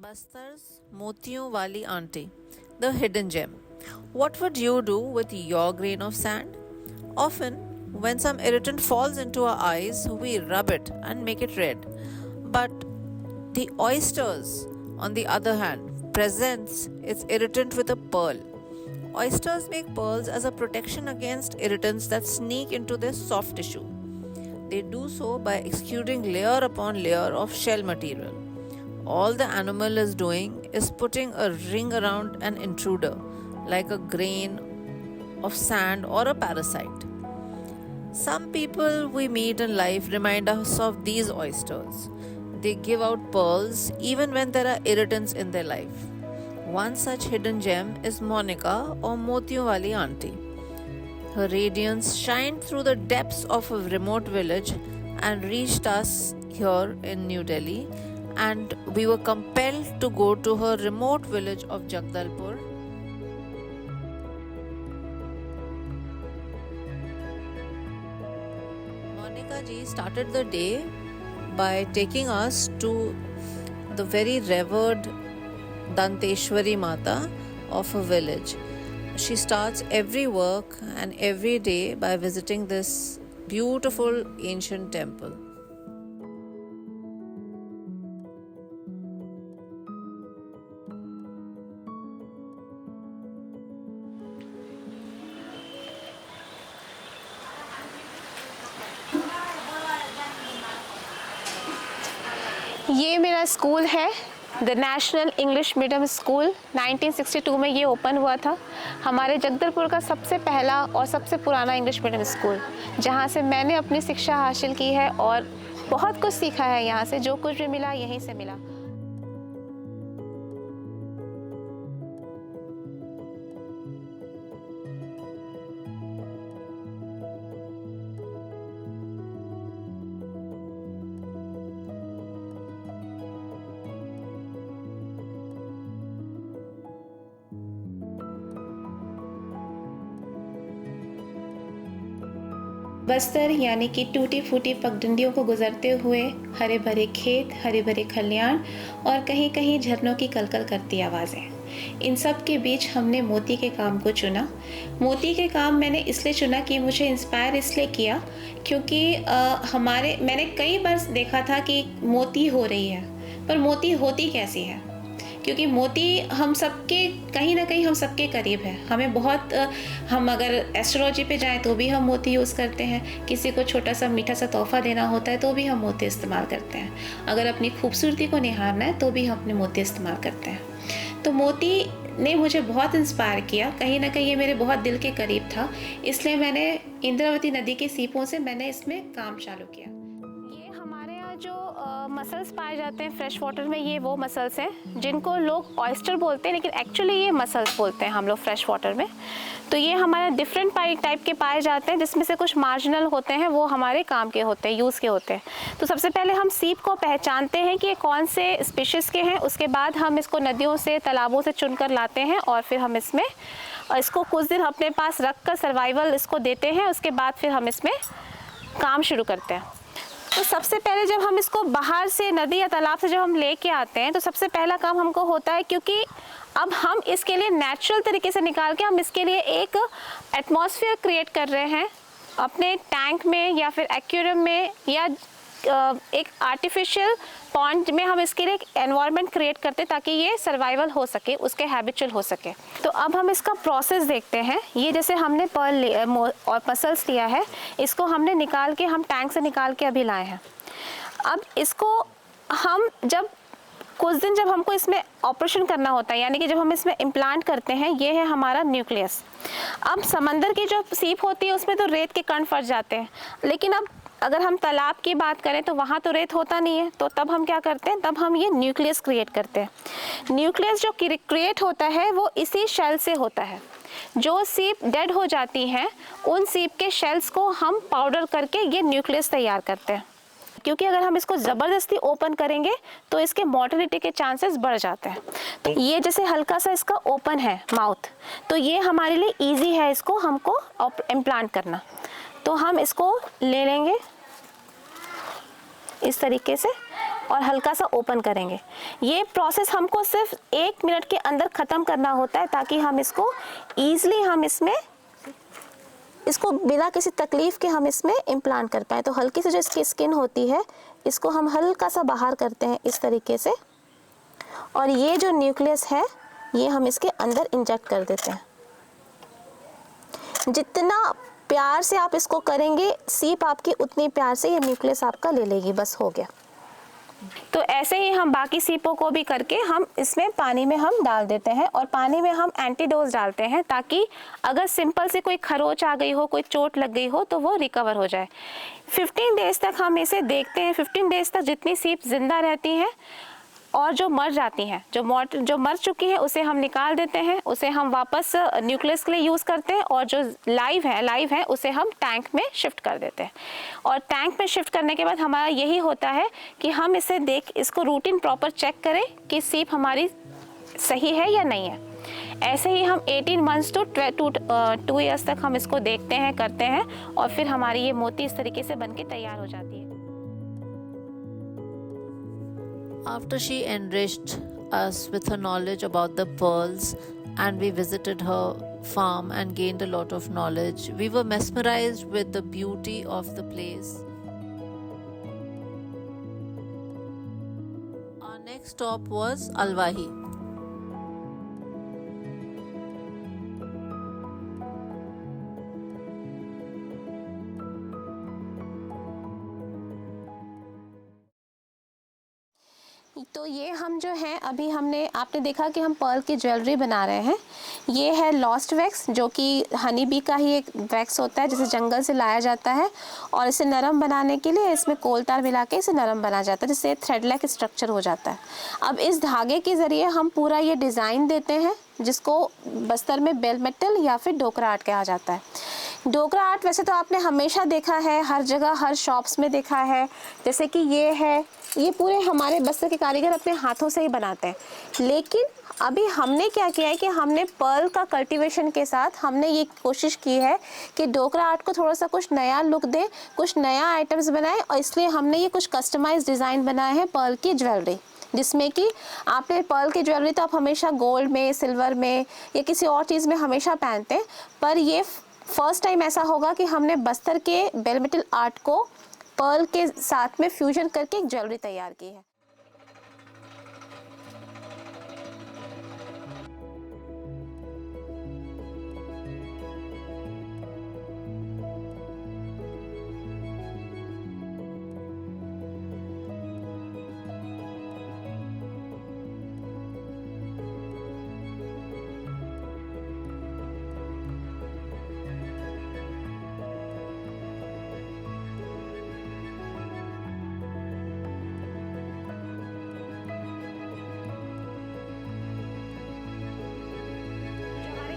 Bastar's motiyon wali auntie, the hidden gem. What would you do with your grain of sand? Often, when some irritant falls into our eyes, we rub it and make it red. But the oysters, on the other hand, presents its irritant with a pearl. Oysters make pearls as a protection against irritants that sneak into their soft tissue. They do so by exuding layer upon layer of shell material. All the animal is doing is putting a ring around an intruder, like a grain of sand or a parasite. Some people we meet in life remind us of these oysters. They give out pearls even when there are irritants in their life. One such hidden gem is Monica or Motiyon wali auntie. Her radiance shined through the depths of a remote village and reached us here in New Delhi, and we were compelled to go to her remote village of Jagdalpur. Monica ji started the day by taking us to the very revered Danteshwari Mata of a village. She starts every work and every day by visiting this beautiful ancient temple. ये मेरा school है, the national English medium school. 1962 में ये open हुआ था। हमारे जगदलपुर का सबसे पहला और सबसे पुराना इंग्लिश मीडियम स्कूल, जहाँ से मैंने अपनी शिक्षा हासिल की है और बहुत कुछ सीखा है। यहाँ से जो कुछ भी मिला यहीं से मिला। बस्तर यानी कि टूटी फूटी पगडंडियों को गुजरते हुए हरे भरे खेत, हरे भरे खलियान और कहीं कहीं झरनों की कलकल करती आवाज़ें। इन सब के बीच हमने मोती के काम को चुना। मोती के काम मैंने इसलिए चुना कि मुझे इंस्पायर इसलिए किया क्योंकि मैंने कई बार देखा था कि मोती हो रही है, पर मोती होती कैसी है, क्योंकि मोती हम सबके कहीं ना कहीं हम सबके करीब है। हमें बहुत हम अगर एस्ट्रोलॉजी पे जाएं तो भी हम मोती यूज़ करते हैं। किसी को छोटा सा मीठा सा तोहफा देना होता है तो भी हम मोती इस्तेमाल करते हैं। अगर अपनी खूबसूरती को निहारना है तो भी हम अपने मोती इस्तेमाल करते हैं। तो मोती ने मुझे बहुत इंस्पायर किया, कहीं ना कहीं ये मेरे बहुत दिल के करीब था। इसलिए मैंने इंद्रावती नदी के सीपों से मैंने इसमें काम चालू किया। जो मसल्स पाए जाते हैं फ्रेश वाटर में, ये वो मसल्स हैं जिनको लोग ऑयस्टर बोलते हैं, लेकिन एक्चुअली ये मसल्स बोलते हैं हम लोग फ्रेश वाटर में। तो ये हमारे डिफरेंट टाइप के पाए जाते हैं, जिसमें से कुछ मार्जिनल होते हैं, वो हमारे काम के होते हैं, यूज़ के होते हैं। तो सबसे पहले हम सीप को पहचानते हैं कि ये कौन से स्पीशीज़ के हैं। उसके बाद हम इसको नदियों से, तालाबों से चुन कर लाते हैं और फिर हम इसको कुछ दिन अपने पास रख कर सर्वाइवल इसको देते हैं। उसके बाद फिर हम इसमें काम शुरू करते हैं। तो सबसे पहले जब हम इसको बाहर से, नदी या तालाब से जब हम लेके आते हैं, तो सबसे पहला काम हमको होता है, क्योंकि अब हम इसके लिए नेचुरल तरीके से निकाल के हम इसके लिए एक एटमॉस्फेयर क्रिएट कर रहे हैं अपने टैंक में या फिर एक्वेरियम में या एक आर्टिफिशियल पॉन्ड में। हम इसके लिए एक एनवायरनमेंट क्रिएट करते हैं ताकि ये सर्वाइवल हो सके, उसके हैबिचुअल हो सके। तो अब हम इसका प्रोसेस देखते हैं। ये जैसे हमने पर्ल और मसल्स लिया है, इसको हमने निकाल के, हम टैंक से निकाल के अभी लाए हैं। अब इसको हम कुछ दिन जब हमको इसमें ऑपरेशन करना होता है, यानी कि जब हम इसमें इम्प्लांट करते हैं, ये है हमारा न्यूक्लियस। अब समंदर की जो सीप होती है उसमें तो रेत के कण फंस जाते हैं, लेकिन अब अगर हम तालाब की बात करें तो वहाँ तो रेत होता नहीं है। तो तब हम क्या करते हैं, तब हम ये न्यूक्लियस क्रिएट करते हैं। न्यूक्लियस जो क्रिएट होता है वो इसी शेल से होता है। जो सीप डेड हो जाती हैं, उन सीप के शेल्स को हम पाउडर करके ये न्यूक्लियस तैयार करते हैं। क्योंकि अगर हम इसको ज़बरदस्ती ओपन करेंगे तो इसके मोर्टेलिटी के चांसेस बढ़ जाते हैं। तो ये जैसे हल्का सा इसका ओपन है माउथ, तो ये हमारे लिए ईजी है इसको हमको इम्प्लांट करना। तो हम इसको ले लेंगे इस तरीके से और हल्का सा ओपन करेंगे। ये प्रोसेस हमको सिर्फ 1 मिनट के अंदर ख़त्म करना होता है ताकि हम इसको ईज़िली हम इसको बिना किसी तकलीफ़ के हम इसमें इम्प्लांट कर पाएँ। तो हल्की से जो इसकी स्किन होती है इसको हम हल्का सा बाहर करते हैं इस तरीके से, और ये जो न्यूक्लियस है ये हम इसके अंदर इंजेक्ट कर देते हैं। जितना प्यार से आप इसको करेंगे सीप आपकी उतनी प्यार से ये न्यूक्लियस आपका ले लेगी। बस हो गया। तो ऐसे ही हम बाकी सीपों को भी करके हम इसमें पानी में हम डाल देते हैं, और पानी में हम एंटीडोज डालते हैं ताकि अगर सिंपल से कोई खरोच आ गई हो, कोई चोट लग गई हो तो वो रिकवर हो जाए। 15 डेज़ तक हम इसे देखते हैं। 15 डेज़ तक जितनी सीप जिंदा रहती हैं और जो मर जाती हैं, जो मर चुकी है उसे हम निकाल देते हैं, उसे हम वापस न्यूक्लियस के लिए यूज़ करते हैं, और जो लाइव है उसे हम टैंक में शिफ्ट कर देते हैं। और टैंक में शिफ्ट करने के बाद हमारा यही होता है कि हम इसको रूटीन प्रॉपर चेक करें कि सीप हमारी सही है या नहीं है। ऐसे ही हम 18 मंथ्स टू 2 ईयर्स तक हम इसको देखते हैं, करते हैं, और फिर हमारी ये मोती इस तरीके से बन के तैयार हो जाती है। After she enriched us with her knowledge about the pearls and we visited her farm and gained a lot of knowledge, we were mesmerized with the beauty of the place. Our next stop was Alvahi. तो ये हम जो हैं अभी आपने देखा कि हम पर्ल की ज्वेलरी बना रहे हैं। ये है लॉस्ट वैक्स, जो कि हनी बी का ही एक वैक्स होता है जिसे जंगल से लाया जाता है, और इसे नरम बनाने के लिए इसमें कोल तार मिला के इसे नरम बना जाता है, जिससे थ्रेड लाइक स्ट्रक्चर हो जाता है। अब इस धागे के ज़रिए हम पूरा ये डिज़ाइन देते हैं, जिसको बस्तर में बेल मेटल या फिर डोकरा आर्ट कहा जाता है। डोकरा आर्ट वैसे तो आपने हमेशा देखा है, हर जगह हर शॉप्स में देखा है। जैसे कि ये पूरे हमारे बस्तर के कारीगर अपने हाथों से ही बनाते हैं, लेकिन अभी हमने क्या किया है कि हमने पर्ल का कल्टीवेशन के साथ हमने ये कोशिश की है कि डोकरा आर्ट को थोड़ा सा कुछ नया लुक दें, कुछ नया आइटम्स बनाएं, और इसलिए हमने ये कुछ कस्टमाइज डिज़ाइन बनाए हैं पर्ल की ज्वेलरी, जिसमें कि आपने पर्ल की ज्वेलरी तो आप हमेशा गोल्ड में, सिल्वर में या किसी और चीज़ में हमेशा पहनते हैं, पर ये फर्स्ट टाइम ऐसा होगा कि हमने बस्तर के बेल मेटल आर्ट को पर्ल के साथ में फ्यूजन करके एक ज्वेलरी तैयार की है।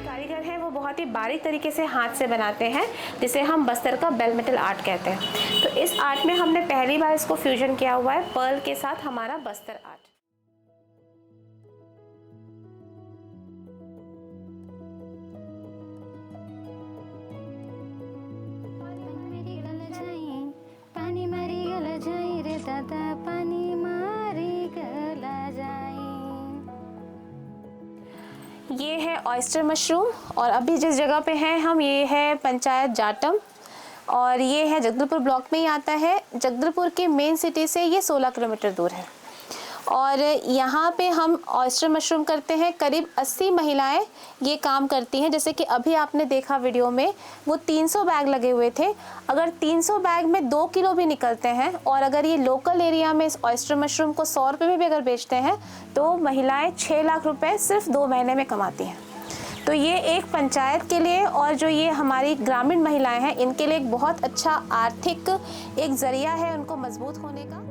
कारीगर हैं वो बहुत ही बारीक तरीके से हाथ से बनाते हैं, जिसे हम बस्तर का बेल मेटल आर्ट कहते हैं। तो इस आर्ट में हमने पहली बार इसको फ्यूजन किया हुआ है पर्ल के साथ हमारा बस्तर आर्ट। ये है ऑयस्टर मशरूम, और अभी जिस जगह पे हैं हम, ये है पंचायत जाटम, और ये है जगदलपुर ब्लॉक में ही आता है। जगदलपुर के मेन सिटी से ये 16 किलोमीटर दूर है, और यहाँ पे हम ऑयस्टर मशरूम करते हैं। करीब 80 महिलाएं ये काम करती हैं। जैसे कि अभी आपने देखा वीडियो में, वो 300 बैग लगे हुए थे। अगर 300 बैग में 2 किलो भी निकलते हैं, और अगर ये लोकल एरिया में इस ऑयस्टर मशरूम को 100 रुपये में भी अगर बेचते हैं, तो महिलाएं 6 लाख रुपए सिर्फ 2 महीने में कमाती हैं। तो ये एक पंचायत के लिए और जो ये हमारी ग्रामीण महिलाएं हैं, इनके लिए एक बहुत अच्छा आर्थिक एक ज़रिया है उनको मजबूत होने का।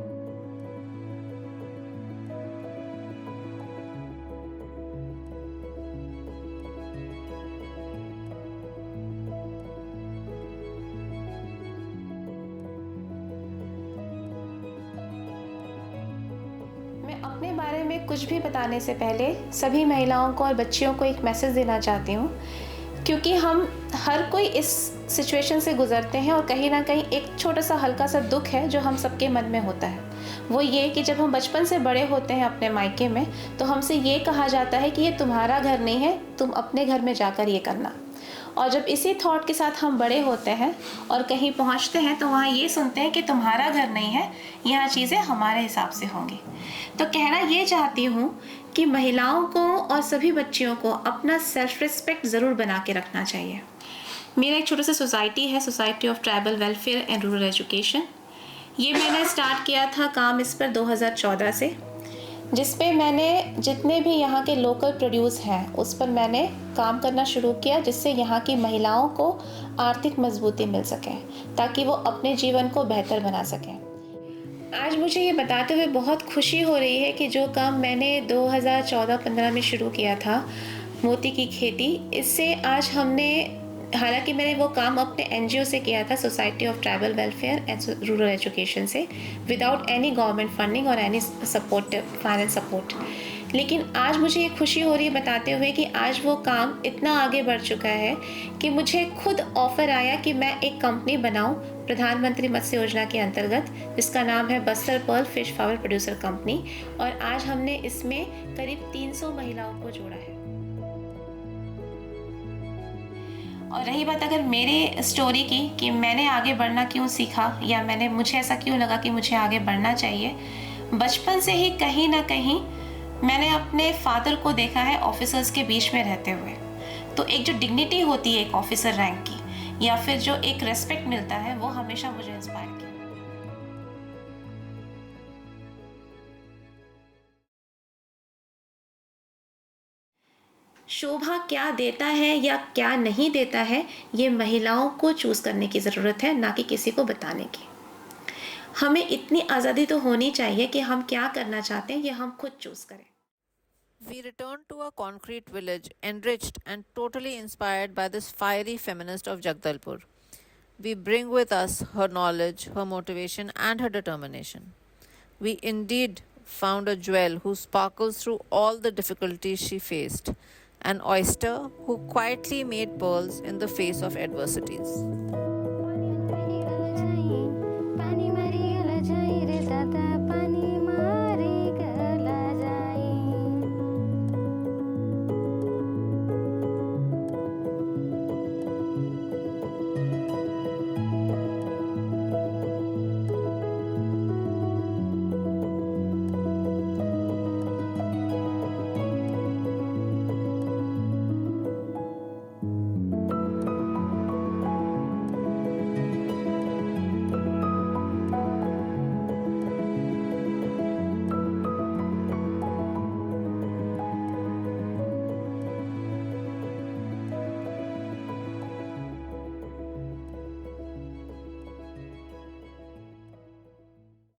अपने बारे में कुछ भी बताने से पहले सभी महिलाओं को और बच्चियों को एक मैसेज देना चाहती हूँ, क्योंकि हम हर कोई इस सिचुएशन से गुजरते हैं, और कहीं ना कहीं एक छोटा सा हल्का सा दुख है जो हम सबके मन में होता है। वो ये कि जब हम बचपन से बड़े होते हैं अपने मायके में, तो हमसे ये कहा जाता है कि ये तुम्हारा घर नहीं है, तुम अपने घर में जाकर ये करना। और जब इसी थॉट के साथ हम बड़े होते हैं और कहीं पहुंचते हैं तो वहाँ ये सुनते हैं कि तुम्हारा घर नहीं है, यहाँ चीज़ें हमारे हिसाब से होंगी। तो कहना ये चाहती हूँ कि महिलाओं को और सभी बच्चियों को अपना सेल्फ रिस्पेक्ट ज़रूर बना के रखना चाहिए। मेरा एक छोटा सा सोसाइटी है, society of tribal welfare and rural education. ये मैंने स्टार्ट किया था काम इस पर 2014 से, जिस पे मैंने जितने भी यहाँ के लोकल प्रोड्यूस हैं उस पर मैंने काम करना शुरू किया, जिससे यहाँ की महिलाओं को आर्थिक मजबूती मिल सके ताकि वो अपने जीवन को बेहतर बना सकें। आज मुझे ये बताते हुए बहुत खुशी हो रही है कि जो काम मैंने 2014-15 में शुरू किया था, मोती की खेती, इससे आज हमने, हालांकि मैंने वो काम अपने एनजीओ से किया था, society of tribal welfare and rural education से, विदाउट एनी गवर्नमेंट फंडिंग और एनी सपोर्ट, फाइनेंस सपोर्ट। लेकिन आज मुझे ये खुशी हो रही है बताते हुए कि आज वो काम इतना आगे बढ़ चुका है कि मुझे खुद ऑफ़र आया कि मैं एक कंपनी बनाऊं प्रधानमंत्री मत्स्य योजना के अंतर्गत, जिसका नाम है Bastar Perl fish फावर producer company. और आज हमने इसमें करीब 300 महिलाओं को जोड़ा है। और रही बात अगर मेरे स्टोरी की कि मैंने आगे बढ़ना क्यों सीखा या मुझे ऐसा क्यों लगा कि मुझे आगे बढ़ना चाहिए, बचपन से ही कहीं ना कहीं मैंने अपने फादर को देखा है ऑफिसर्स के बीच में रहते हुए। तो एक जो डिग्निटी होती है एक ऑफिसर रैंक की, या फिर जो एक रेस्पेक्ट मिलता है, वो हमेशा मुझे इंस्पायर किया। शोभा क्या देता है या क्या नहीं देता है, ये महिलाओं को चूज करने की ज़रूरत है, ना कि किसी को बताने की। हमें इतनी आज़ादी तो होनी चाहिए कि हम क्या करना चाहते हैं ये हम खुद चूज करें। We return to a concrete village, enriched and totally inspired by this fiery feminist of Jagdalpur. We bring with us her knowledge, her motivation, and her determination. We indeed found a jewel who sparkles through all the difficulties she faced, an oyster who quietly made pearls in the face of adversities.